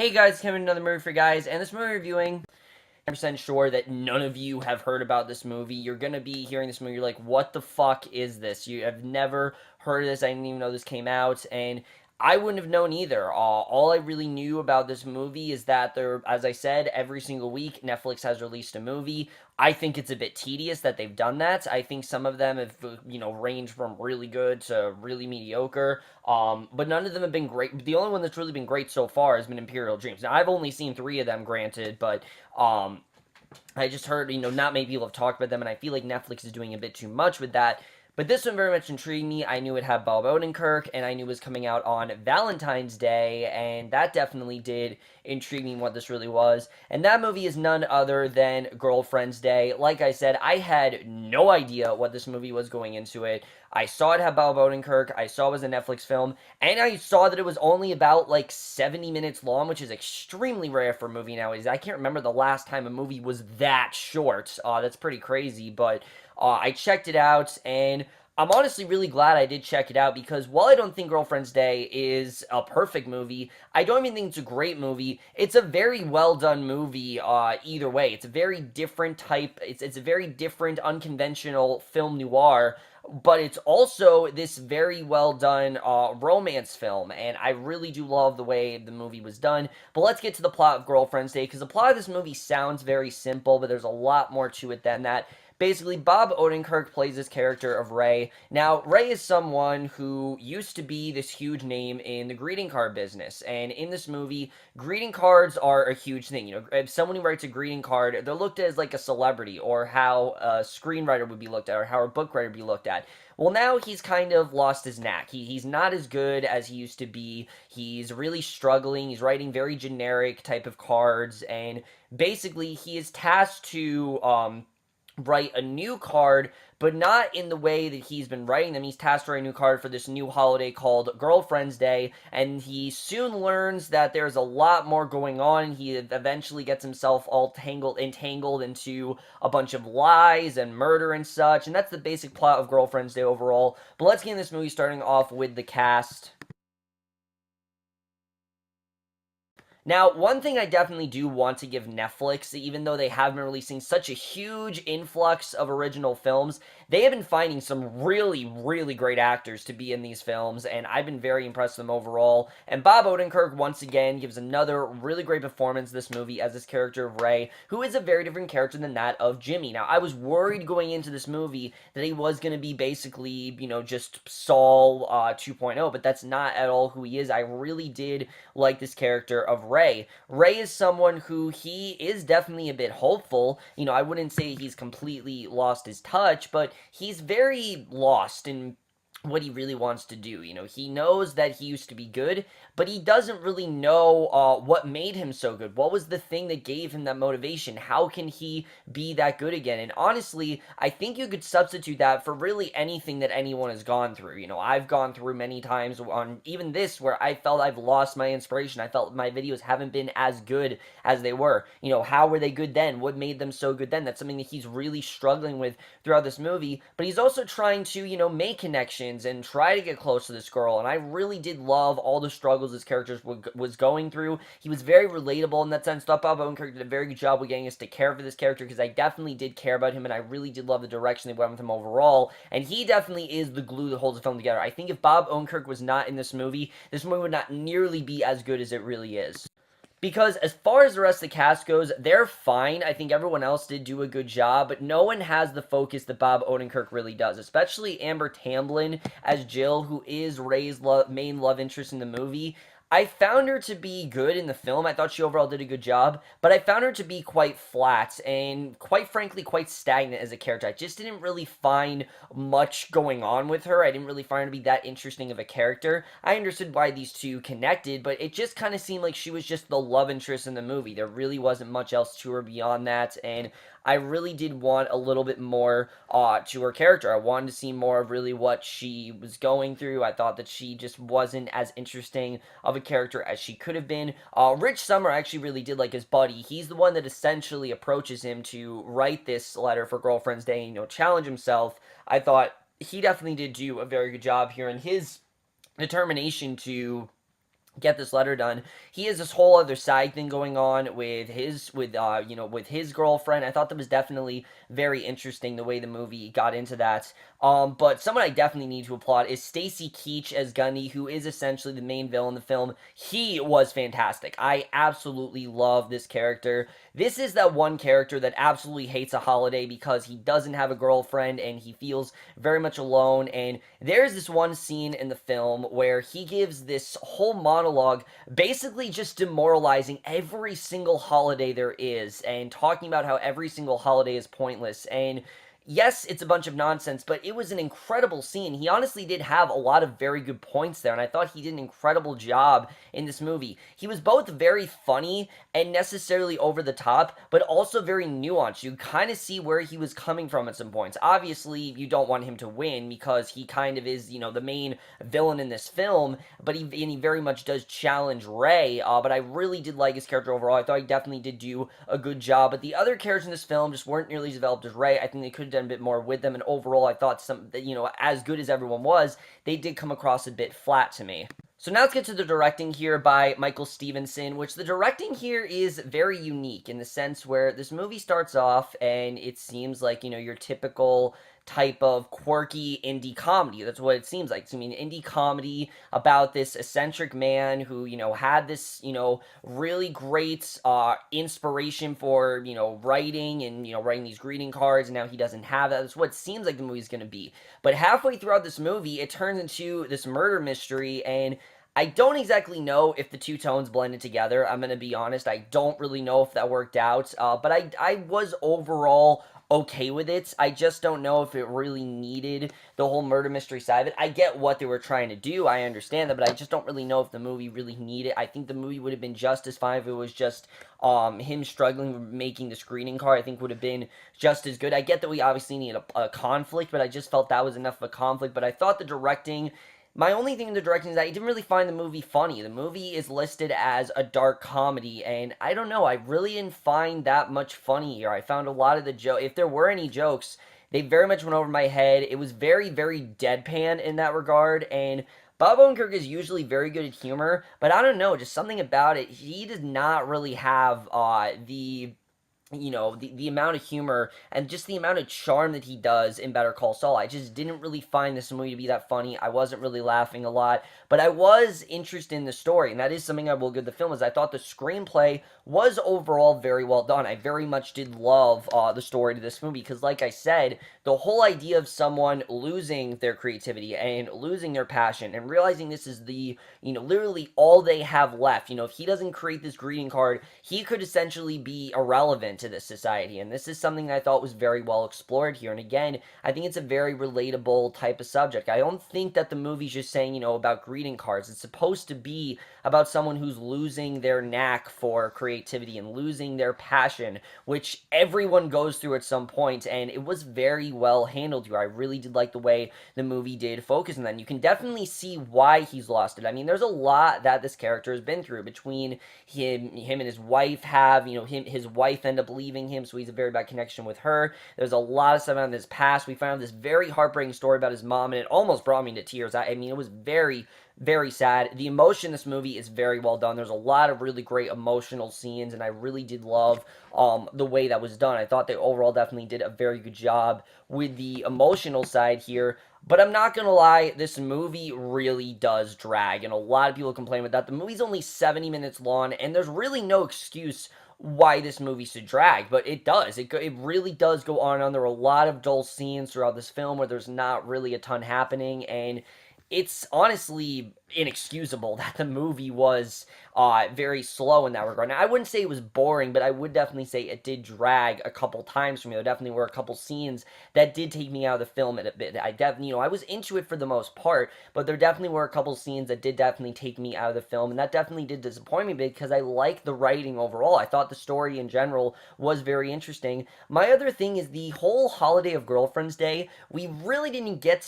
Hey guys, coming another movie for guys, and this movie reviewing, I'm percent sure that none of you have heard about this movie. You're gonna be hearing this movie, you're like, what the fuck is this? You have never heard of this, I didn't even know this came out, and I wouldn't have known either. All I really knew about this movie is that there, as I said, every single week Netflix has released a movie. I think it's a bit tedious that they've done that. I think some of them have, ranged from really good to really mediocre. But none of them have been great. The only one that's really been great so far has been Imperial Dreams. Now I've only seen three of them, granted, but I just heard, not many people have talked about them, and I feel like Netflix is doing a bit too much with that. But this one very much intrigued me. I knew it had Bob Odenkirk, and I knew it was coming out on Valentine's Day, and that definitely did intrigue me what this really was. And that movie is none other than Girlfriend's Day. Like I said, I had no idea what this movie was going into it. I saw it had Bob Odenkirk, I saw it was a Netflix film, and I saw that it was only about like 70 minutes long, which is extremely rare for a movie nowadays. I can't remember the last time a movie was that short. That's pretty crazy, but I checked it out, and I'm honestly really glad I did check it out because while I don't think Girlfriend's Day is a perfect movie, I don't even think it's a great movie. It's a very well done movie. Either way, it's a very different type. It's a very different, unconventional film noir. But it's also this very well done romance film, and I really do love the way the movie was done. But let's get to the plot of Girlfriend's Day, because the plot of this movie sounds very simple, but there's a lot more to it than that. Basically, Bob Odenkirk plays this character of Ray. Now, Ray is someone who used to be this huge name in the greeting card business, and in this movie, greeting cards are a huge thing. If someone who writes a greeting card, they're looked at as like a celebrity, or how a screenwriter would be looked at, or how a book writer would be looked at. Well, now he's kind of lost his knack. He's not as good as he used to be. He's really struggling. He's writing very generic type of cards, and basically, he is tasked to write a new card, but not in the way that he's been writing them. He's tasked to write a new card for this new holiday called Girlfriend's Day, and he soon learns that there's a lot more going on. He eventually gets himself all entangled into a bunch of lies and murder and such, and that's the basic plot of Girlfriend's Day overall. But let's get in this movie starting off with the cast. Now, one thing I definitely do want to give Netflix, even though they have been releasing such a huge influx of original films, they have been finding some really, really great actors to be in these films, and I've been very impressed with them overall. And Bob Odenkirk, once again, gives another really great performance in this movie as this character of Ray, who is a very different character than that of Jimmy. Now, I was worried going into this movie that he was going to be basically, just Saul 2.0, but that's not at all who he is. I really did like this character of Ray. Ray is someone who he is definitely a bit hopeful. I wouldn't say he's completely lost his touch, but he's very lost in what he really wants to do. He knows that he used to be good, but he doesn't really know what made him so good. What was the thing that gave him that motivation? How can he be that good again? And honestly, I think you could substitute that for really anything that anyone has gone through. I've gone through many times on even this where I felt I've lost my inspiration. I felt my videos haven't been as good as they were. How were they good then? What made them so good then? That's something that he's really struggling with throughout this movie, but he's also trying to, make connections and try to get close to this girl, and I really did love all the struggles this character was going through. He was very relatable in that sense. Thought Bob Odenkirk did a very good job with getting us to care for this character, because I definitely did care about him, and I really did love the direction they went with him overall, and he definitely is the glue that holds the film together. I think if Bob Odenkirk was not in this movie would not nearly be as good as it really is. Because as far as the rest of the cast goes, they're fine. I think everyone else did do a good job, but no one has the focus that Bob Odenkirk really does, especially Amber Tamblyn as Jill, who is Ray's main love interest in the movie. I found her to be good in the film. I thought she overall did a good job, but I found her to be quite flat and, quite frankly, quite stagnant as a character. I just didn't really find much going on with her. I didn't really find her to be that interesting of a character. I understood why these two connected, but it just kind of seemed like she was just the love interest in the movie. There really wasn't much else to her beyond that, and I really did want a little bit more to her character. I wanted to see more of really what she was going through. I thought that she just wasn't as interesting of a character as she could have been. Rich Sommer actually really did like his buddy. He's the one that essentially approaches him to write this letter for Girlfriend's Day and, challenge himself. I thought he definitely did do a very good job here in his determination to get this letter done. He has this whole other side thing going on with his girlfriend. I thought that was definitely very interesting the way the movie got into that. But someone I definitely need to applaud is Stacey Keach as Gundy, who is essentially the main villain in the film. He was fantastic. I absolutely love this character. This is that one character that absolutely hates a holiday because he doesn't have a girlfriend and he feels very much alone. And there's this one scene in the film where he gives this whole monologue basically just demoralizing every single holiday there is and talking about how every single holiday is pointless. And yes, it's a bunch of nonsense, but it was an incredible scene. He honestly did have a lot of very good points there, and I thought he did an incredible job in this movie. He was both very funny and necessarily over the top, but also very nuanced. You kind of see where he was coming from at some points. Obviously, you don't want him to win because he kind of is, the main villain in this film, but he very much does challenge Ray, but I really did like his character overall. I thought he definitely did do a good job, but the other characters in this film just weren't nearly as developed as Ray. I think they could have done a bit more with them, and overall I thought as good as everyone was, they did come across a bit flat to me. So now let's get to the directing here by Michael Stephenson, which the directing here is very unique in the sense where this movie starts off and it seems like, your typical type of quirky indie comedy. That's what it seems like. It's, indie comedy about this eccentric man who, had this, really great inspiration for, writing and, writing these greeting cards, and now he doesn't have that. That's what it seems like the movie's going to be. But halfway throughout this movie, it turns into this murder mystery, and I don't exactly know if the two tones blended together. I'm going to be honest. I don't really know if that worked out. But I was overall okay with it. I just don't know if it really needed the whole murder mystery side of it. I get what they were trying to do. I understand that, but I just don't really know if the movie really needed it. I think the movie would have been just as fine if it was just him struggling with making the screening card. I think would have been just as good. I get that we obviously need a conflict, but I just felt that was enough of a conflict. But I thought the directing... My only thing in the directing is that I didn't really find the movie funny. The movie is listed as a dark comedy, and I don't know, I really didn't find that much funny here. I found a lot of the jokes, if there were any jokes, they very much went over my head. It was very, very deadpan in that regard, and Bob Odenkirk is usually very good at humor, but I don't know, just something about it. He does not really have the amount of humor and just the amount of charm that he does in Better Call Saul. I just didn't really find this movie to be that funny. I wasn't really laughing a lot, but I was interested in the story, and that is something I will give the film, is I thought the screenplay was overall very well done. I very much did love the story to this movie, because like I said, the whole idea of someone losing their creativity and losing their passion and realizing this is literally all they have left. If he doesn't create this greeting card, he could essentially be irrelevant to this society, and this is something that I thought was very well explored here. And again, I think it's a very relatable type of subject. I don't think that the movie's just saying, about greeting cards. It's supposed to be about someone who's losing their knack for creativity and losing their passion, which everyone goes through at some point, and it was very well handled here. I really did like the way the movie did focus on that, and you can definitely see why he's lost it. I mean, there's a lot that this character has been through between him and his wife have, his wife end up leaving him, so he's a very bad connection with her. There's a lot of stuff on his past. We found this very heartbreaking story about his mom, and it almost brought me to tears. I mean, it was very, very sad. The emotion in this movie is very well done. There's a lot of really great emotional scenes, and I really did love the way that was done. I thought they overall definitely did a very good job with the emotional side here. But I'm not going to lie, this movie really does drag, and a lot of people complain about that. The movie's only 70 minutes long, and there's really no excuse why this movie should drag, but it does. It really does go on and on. There are a lot of dull scenes throughout this film where there's not really a ton happening, and it's honestly inexcusable that the movie was very slow in that regard. Now, I wouldn't say it was boring, but I would definitely say it did drag a couple times for me. There definitely were a couple scenes that did take me out of the film a bit. I was into it for the most part, but there definitely were a couple scenes that did definitely take me out of the film, and that definitely did disappoint me a bit because I like the writing overall. I thought the story in general was very interesting. My other thing is the whole holiday of Girlfriend's Day. We really didn't get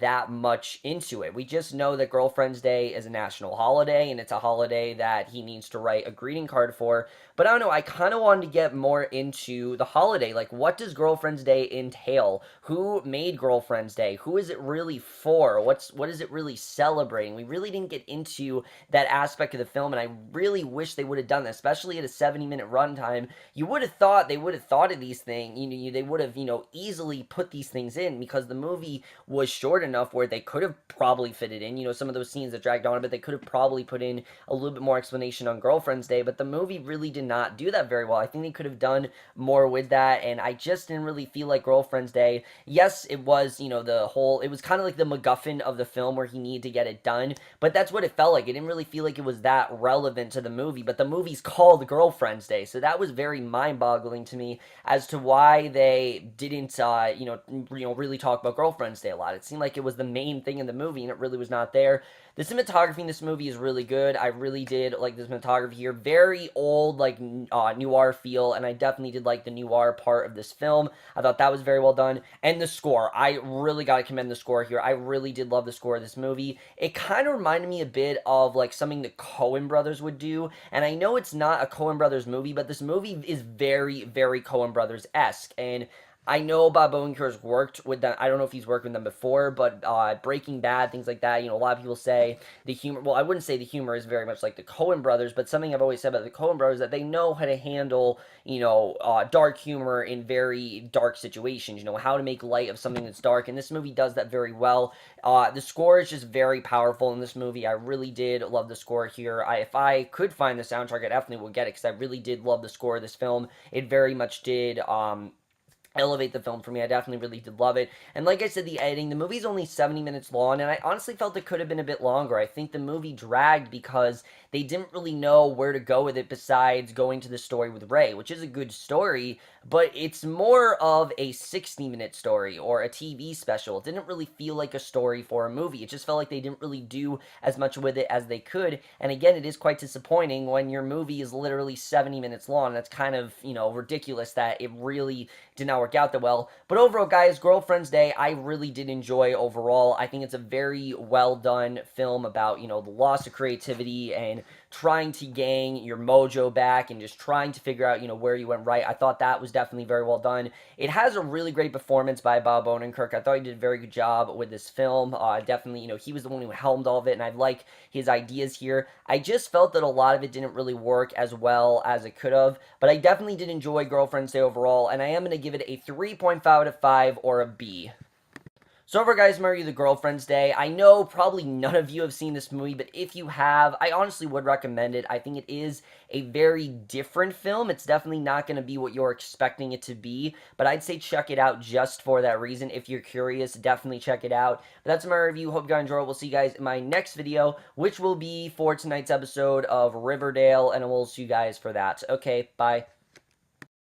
that much into it. We just know that Girlfriend's Day is a national holiday, and it's a holiday that he needs to write a greeting card for. But I don't know, I kind of wanted to get more into the holiday. Like, what does Girlfriend's Day entail? Who made Girlfriend's Day? Who is it really for? What is it really celebrating? We really didn't get into that aspect of the film, and I really wish they would have done that, especially at a 70-minute runtime. You would have thought they would have thought of these things. They would have, easily put these things in, because the movie was short enough where they could have probably fit it in. Some of those scenes that dragged on a bit, they could have probably put in a little bit more explanation on Girlfriend's Day, but the movie really did not do that very well. I think they could have done more with that, and I just didn't really feel like Girlfriend's Day. Yes, it was, it was kind of like the MacGuffin of the film where he needed to get it done, but that's what it felt like. It didn't really feel like it was that relevant to the movie, but the movie's called Girlfriend's Day, so that was very mind-boggling to me as to why they didn't, really talk about Girlfriend's Day a lot. It seemed like it was the main thing in the movie, and it really was not there. The cinematography in this movie is really good. I really did like the cinematography here. Very old, like, noir feel, and I definitely did like the noir part of this film. I thought that was very well done. And the score. I really gotta commend the score here. I really did love the score of this movie. It kind of reminded me a bit of, like, something the Coen brothers would do, and I know it's not a Coen brothers movie, but this movie is very, very Coen brothers-esque, and I know Bob Odenkirk's worked with them. I don't know if he's worked with them before, but Breaking Bad, things like that, a lot of people say the humor, well, I wouldn't say the humor is very much like the Coen brothers, but something I've always said about the Coen brothers, that they know how to handle, dark humor in very dark situations, how to make light of something that's dark, and this movie does that very well. The score is just very powerful in this movie. I really did love the score here. If I could find the soundtrack, I definitely would get it, because I really did love the score of this film. It very much did, elevate the film for me. I definitely really did love it. And like I said, the editing, the movie's only 70 minutes long, and I honestly felt it could have been a bit longer. I think the movie dragged because they didn't really know where to go with it besides going to the story with Ray, which is a good story, but it's more of a 60-minute story or a TV special. It didn't really feel like a story for a movie. It just felt like they didn't really do as much with it as they could, and again, it is quite disappointing when your movie is literally 70 minutes long. That's kind of, ridiculous that it really did not work out that well. But overall, guys, Girlfriend's Day, I really did enjoy overall. I think it's a very well done film about, the loss of creativity and trying to gain your mojo back and just trying to figure out, where you went right. I thought that was definitely very well done. It has a really great performance by Bob Odenkirk. I thought he did a very good job with this film. Definitely, he was the one who helmed all of it, and I like his ideas here. I just felt that a lot of it didn't really work as well as it could have, but I definitely did enjoy Girlfriend's Day overall, and I am going to give it a 3.5 out of 5 or a B. So overall, guys, my review of The Girlfriend's Day. I know probably none of you have seen this movie, but if you have, I honestly would recommend it. I think it is a very different film. It's definitely not going to be what you're expecting it to be, but I'd say check it out just for that reason. If you're curious, definitely check it out. But that's my review. Hope you guys enjoy it. We'll see you guys in my next video, which will be for tonight's episode of Riverdale, and we'll see you guys for that. Okay, bye.